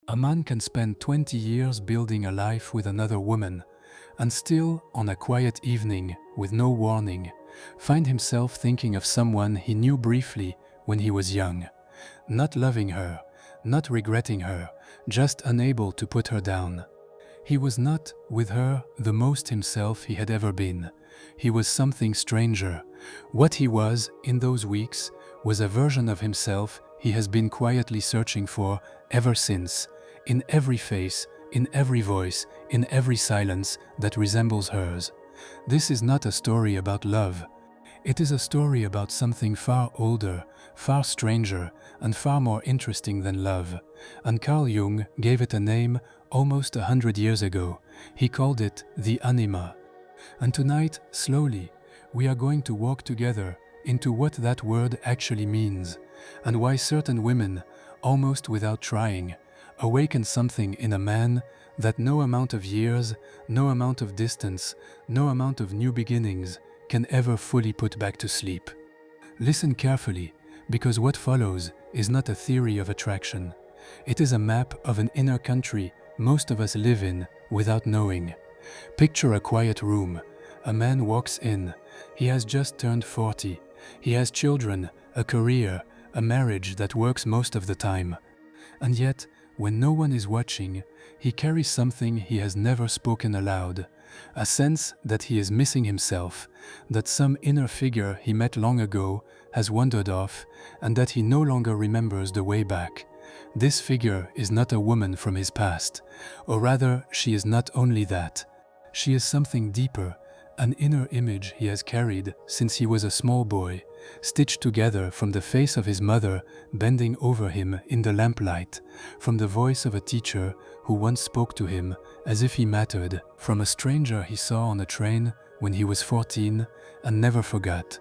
A man can spend 20 years building a life with another woman, and still, on a quiet evening, with no warning, find himself thinking of someone he knew briefly when he was young, not loving her, not regretting her, just unable to put her down. He was not, with her, the most himself he had ever been. He was something stranger. What he was, in those weeks, was a version of himself he has been quietly searching for ever since, in every face, in every voice, in every silence that resembles hers. This is not a story about love. It is a story about something far older, far stranger, and far more interesting than love. And Carl Jung gave it a name almost 100 years ago. He called it the Anima. And tonight, slowly, we are going to walk together into what that word actually means, and why certain women, almost without trying, awaken something in a man that no amount of years, no amount of distance, no amount of new beginnings can ever fully put back to sleep. Listen carefully, because what follows is not a theory of attraction. It is a map of an inner country most of us live in without knowing. Picture a quiet room. A man walks in. He has just turned 40. He has children, a career, a marriage that works most of the time. And yet, when no one is watching, he carries something he has never spoken aloud, a sense that he is missing himself, that some inner figure he met long ago has wandered off, and that he no longer remembers the way back. This figure is not a woman from his past, or rather, she is not only that. She is something deeper, an inner image he has carried since he was a small boy, stitched together from the face of his mother bending over him in the lamplight, from the voice of a teacher who once spoke to him as if he mattered, from a stranger he saw on a train when he was 14 and never forgot.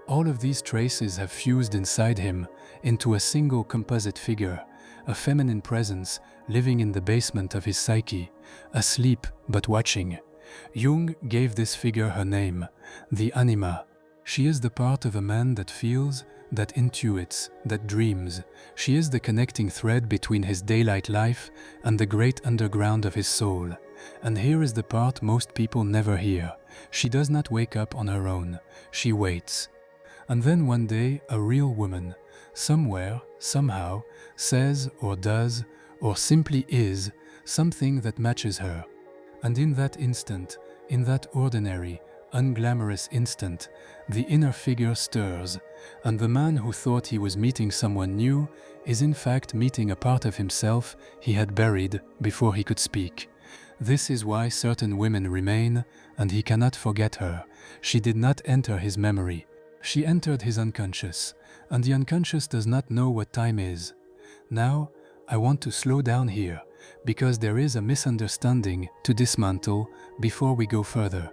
All of these traces have fused inside him into a single composite figure, a feminine presence living in the basement of his psyche, asleep but watching. Jung gave this figure her name, the Anima. She is the part of a man that feels, that intuits, that dreams. She is the connecting thread between his daylight life and the great underground of his soul. And here is the part most people never hear. She does not wake up on her own. She waits. And then one day, a real woman, somewhere, somehow, says or does, or simply is, something that matches her. And in that instant, in that ordinary, unglamorous instant, the inner figure stirs, and the man who thought he was meeting someone new is in fact meeting a part of himself he had buried before he could speak. This is why certain women remain, and he cannot forget her. She did not enter his memory. She entered his unconscious, and the unconscious does not know what time is. Now, I want to slow down here, because there is a misunderstanding to dismantle before we go further.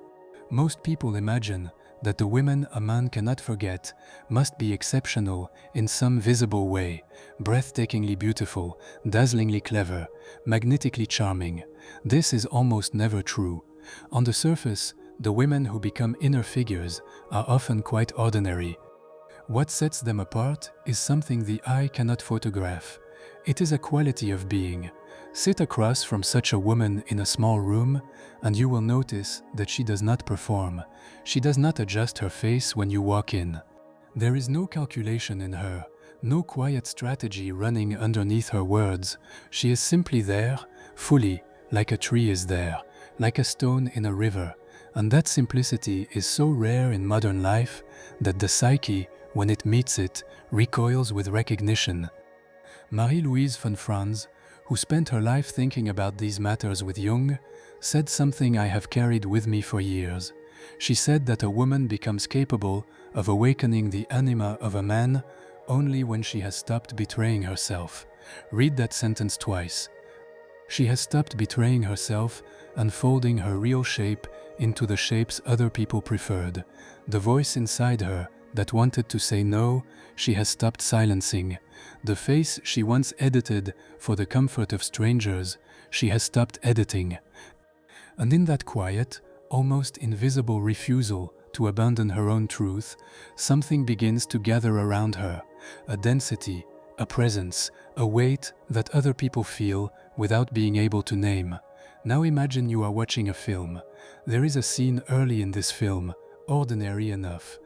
Most people imagine that the women a man cannot forget must be exceptional in some visible way, breathtakingly beautiful, dazzlingly clever, magnetically charming. This is almost never true. On the surface, the women who become inner figures are often quite ordinary. What sets them apart is something the eye cannot photograph. It is a quality of being. Sit across from such a woman in a small room, and you will notice that she does not perform. She does not adjust her face when you walk in. There is no calculation in her, no quiet strategy running underneath her words. She is simply there, fully, like a tree is there, like a stone in a river. And that simplicity is so rare in modern life that the psyche, when it meets it, recoils with recognition. Marie-Louise von Franz, who spent her life thinking about these matters with Jung, said something I have carried with me for years. She said that a woman becomes capable of awakening the anima of a man only when she has stopped betraying herself. Read that sentence twice. She has stopped betraying herself, unfolding her real shape into the shapes other people preferred. The voice inside her that wanted to say no, she has stopped silencing. The face she once edited for the comfort of strangers, she has stopped editing. And in that quiet, almost invisible refusal to abandon her own truth, something begins to gather around her, a density, a presence, a weight that other people feel without being able to name. Now imagine you are watching a film. There is a scene early in this film, ordinary enough.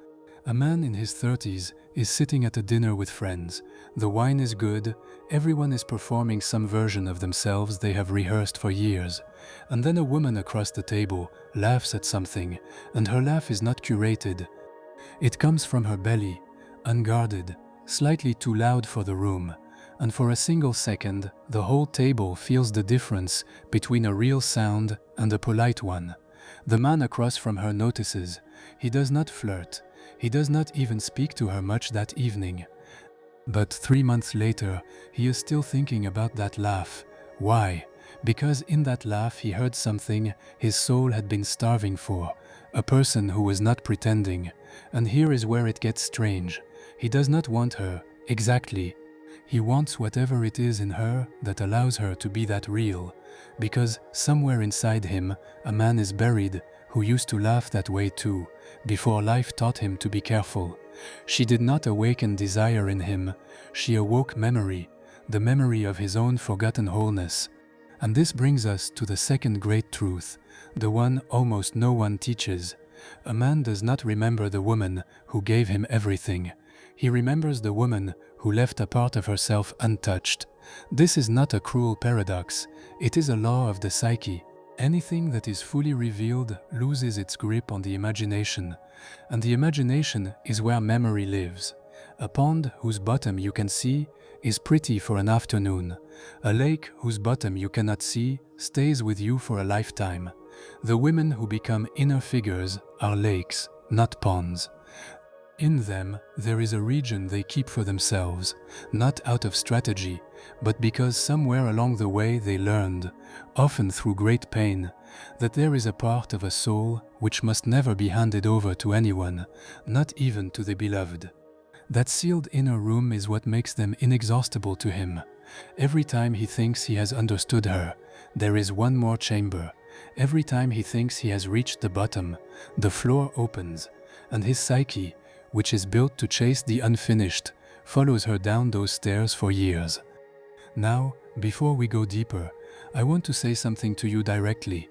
A man in his 30s is sitting at a dinner with friends. The wine is good, everyone is performing some version of themselves they have rehearsed for years. And then a woman across the table laughs at something, and her laugh is not curated. It comes from her belly, unguarded, slightly too loud for the room, and for a single second, the whole table feels the difference between a real sound and a polite one. The man across from her notices. He does not flirt. He does not even speak to her much that evening. But 3 months later, he is still thinking about that laugh. Why? Because in that laugh he heard something his soul had been starving for, a person who was not pretending. And here is where it gets strange. He does not want her, exactly. He wants whatever it is in her that allows her to be that real. Because somewhere inside him, a man is buried who used to laugh that way too, before life taught him to be careful. She did not awaken desire in him, she awoke memory, the memory of his own forgotten wholeness. And this brings us to the second great truth, the one almost no one teaches. A man does not remember the woman who gave him everything. He remembers the woman who left a part of herself untouched. This is not a cruel paradox, it is a law of the psyche. Anything that is fully revealed loses its grip on the imagination, and the imagination is where memory lives. A pond whose bottom you can see is pretty for an afternoon. A lake whose bottom you cannot see stays with you for a lifetime. The women who become inner figures are lakes, not ponds. In them, there is a region they keep for themselves, not out of strategy, but because somewhere along the way they learned, often through great pain, that there is a part of a soul which must never be handed over to anyone, not even to the beloved. That sealed inner room is what makes them inexhaustible to him. Every time he thinks he has understood her, there is one more chamber. Every time he thinks he has reached the bottom, the floor opens, and his psyche, which is built to chase the unfinished, follows her down those stairs for years. Now, before we go deeper, I want to say something to you directly.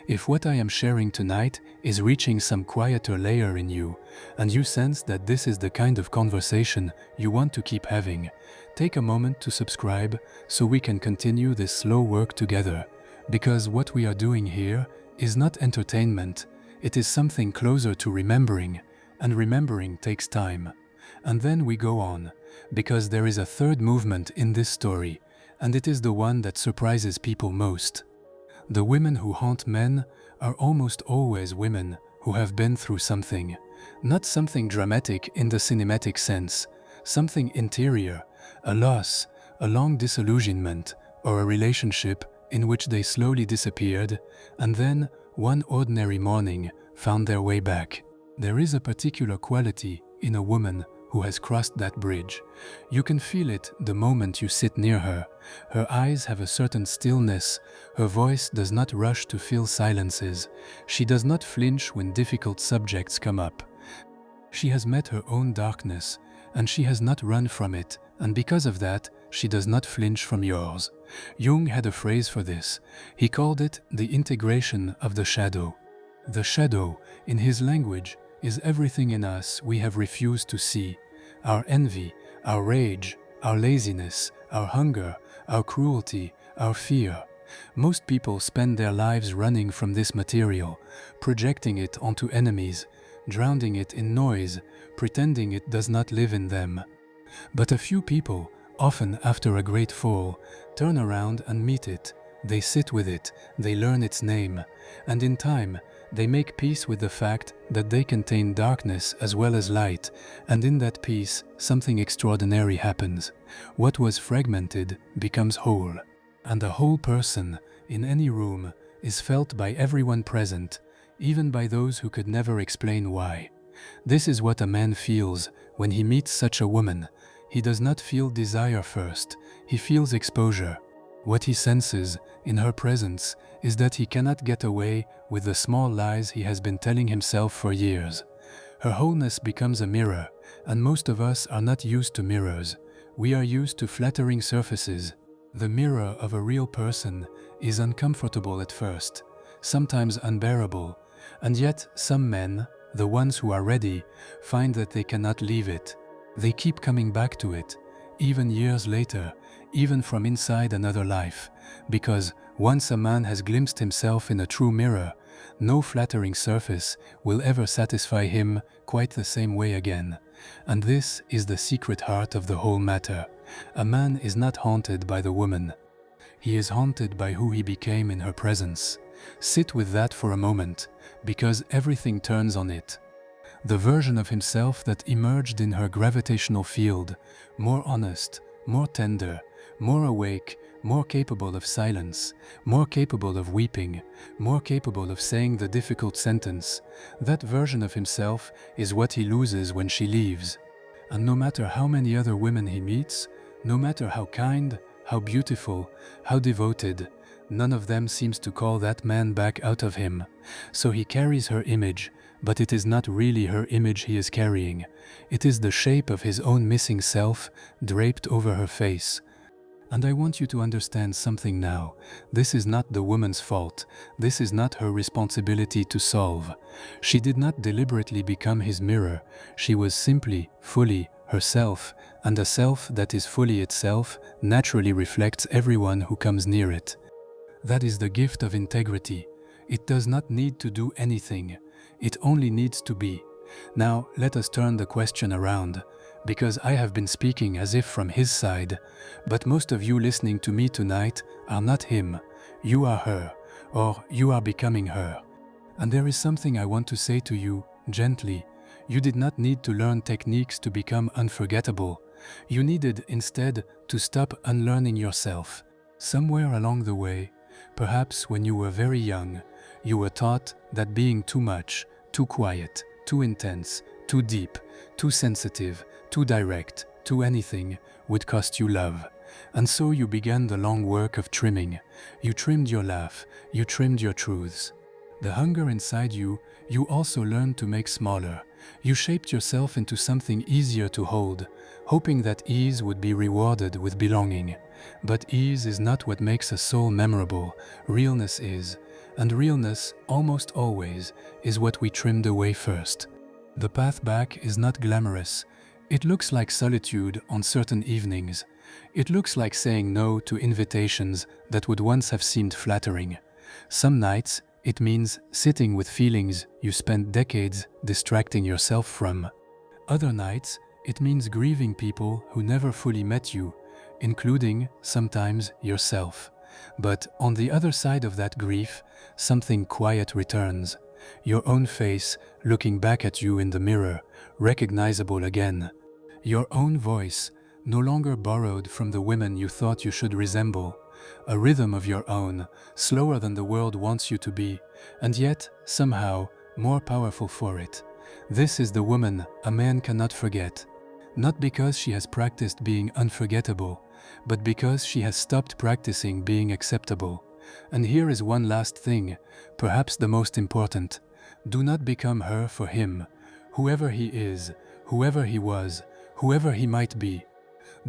If what I am sharing tonight is reaching some quieter layer in you, and you sense that this is the kind of conversation you want to keep having, take a moment to subscribe so we can continue this slow work together. Because what we are doing here is not entertainment, it is something closer to remembering, and remembering takes time. And then we go on, because there is a third movement in this story, and it is the one that surprises people most. The women who haunt men are almost always women who have been through something, not something dramatic in the cinematic sense, something interior, a loss, a long disillusionment, or a relationship in which they slowly disappeared, and then, one ordinary morning, found their way back. There is a particular quality in a woman who has crossed that bridge. You can feel it the moment you sit near her. Her eyes have a certain stillness, her voice does not rush to fill silences, she does not flinch when difficult subjects come up. She has met her own darkness, and she has not run from it, and because of that, she does not flinch from yours. Jung had a phrase for this. He called it the integration of the shadow. The shadow, in his language, is everything in us we have refused to see. Our envy, our rage, our laziness, our hunger, our cruelty, our fear. Most people spend their lives running from this material, projecting it onto enemies, drowning it in noise, pretending it does not live in them. But a few people, often after a great fall, turn around and meet it. They sit with it, they learn its name, and in time, they make peace with the fact that they contain darkness as well as light, and in that peace, something extraordinary happens. What was fragmented becomes whole, and a whole person, in any room, is felt by everyone present, even by those who could never explain why. This is what a man feels when he meets such a woman. He does not feel desire first, he feels exposure. What he senses in her presence is that he cannot get away with the small lies he has been telling himself for years. Her wholeness becomes a mirror, and most of us are not used to mirrors. We are used to flattering surfaces. The mirror of a real person is uncomfortable at first, sometimes unbearable, and yet some men, the ones who are ready, find that they cannot leave it. They keep coming back to it, even years later, even from inside another life, because once a man has glimpsed himself in a true mirror, no flattering surface will ever satisfy him quite the same way again. And this is the secret heart of the whole matter. A man is not haunted by the woman. He is haunted by who he became in her presence. Sit with that for a moment, because everything turns on it. The version of himself that emerged in her gravitational field, more honest, more tender, more awake, more capable of silence, more capable of weeping, more capable of saying the difficult sentence, that version of himself is what he loses when she leaves. And no matter how many other women he meets, no matter how kind, how beautiful, how devoted, none of them seems to call that man back out of him. So he carries her image, but it is not really her image he is carrying. It is the shape of his own missing self draped over her face. And I want you to understand something now. This is not the woman's fault. This is not her responsibility to solve. She did not deliberately become his mirror. She was simply, fully herself, and a self that is fully itself naturally reflects everyone who comes near it. That is the gift of integrity. It does not need to do anything. It only needs to be. Now, let us turn the question around, because I have been speaking as if from his side, but most of you listening to me tonight are not him. You are her, or you are becoming her. And there is something I want to say to you, gently. You did not need to learn techniques to become unforgettable. You needed, instead, to stop unlearning yourself. Somewhere along the way, perhaps when you were very young, you were taught that being too much, too quiet, too intense, too deep, too sensitive, too direct, too anything would cost you love. And so you began the long work of trimming. You trimmed your laugh, you trimmed your truths. The hunger inside you, you also learned to make smaller. You shaped yourself into something easier to hold, hoping that ease would be rewarded with belonging. But ease is not what makes a soul memorable. Realness is. And realness, almost always, is what we trimmed away first. The path back is not glamorous. It looks like solitude on certain evenings. It looks like saying no to invitations that would once have seemed flattering. Some nights, it means sitting with feelings you spent decades distracting yourself from. Other nights, it means grieving people who never fully met you, including, sometimes, yourself. But on the other side of that grief, something quiet returns. Your own face looking back at you in the mirror, recognizable again. Your own voice, no longer borrowed from the women you thought you should resemble. A rhythm of your own, slower than the world wants you to be, and yet, somehow, more powerful for it. This is the woman a man cannot forget. Not because she has practiced being unforgettable, but because she has stopped practicing being acceptable. And here is one last thing, perhaps the most important. Do not become her for him, whoever he is, whoever he was, whoever he might be.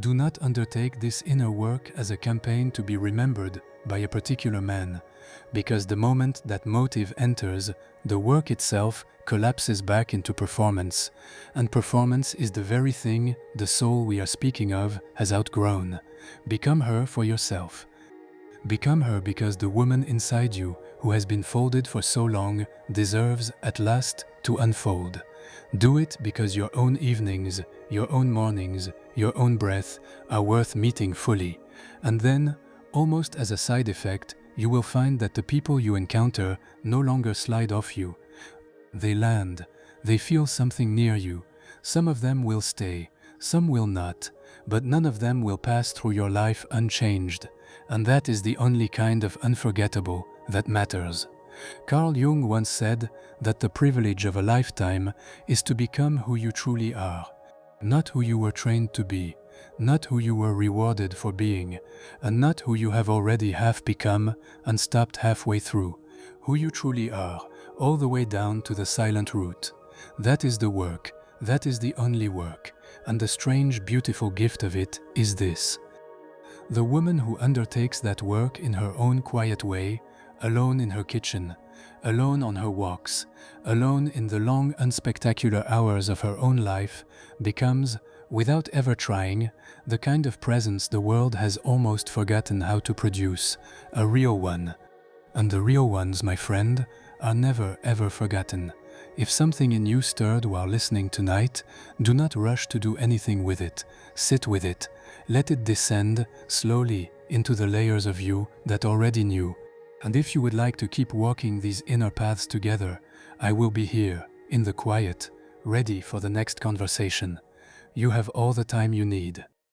Do not undertake this inner work as a campaign to be remembered by a particular man, because the moment that motive enters, the work itself collapses back into performance, and performance is the very thing the soul we are speaking of has outgrown. Become her for yourself. Become her because the woman inside you, who has been folded for so long, deserves at last to unfold. Do it because your own evenings, your own mornings, your own breath are worth meeting fully. And then, almost as a side effect, you will find that the people you encounter no longer slide off you. They land. They feel something near you. Some of them will stay, some will not, but none of them will pass through your life unchanged. And that is the only kind of unforgettable that matters. Carl Jung once said that the privilege of a lifetime is to become who you truly are, not who you were trained to be, not who you were rewarded for being, and not who you have already half become and stopped halfway through, who you truly are, all the way down to the silent root. That is the work, that is the only work. and the strange, beautiful gift of it is this. The woman who undertakes that work in her own quiet way, alone in her kitchen, alone on her walks, alone in the long, unspectacular hours of her own life, becomes, without ever trying, the kind of presence the world has almost forgotten how to produce, a real one. And the real ones, my friend, are never ever forgotten. If something in you stirred while listening tonight, do not rush to do anything with it. Sit with it. Let it descend slowly into the layers of you that already knew. And if you would like to keep walking these inner paths together, I will be here, in the quiet, ready for the next conversation. You have all the time you need.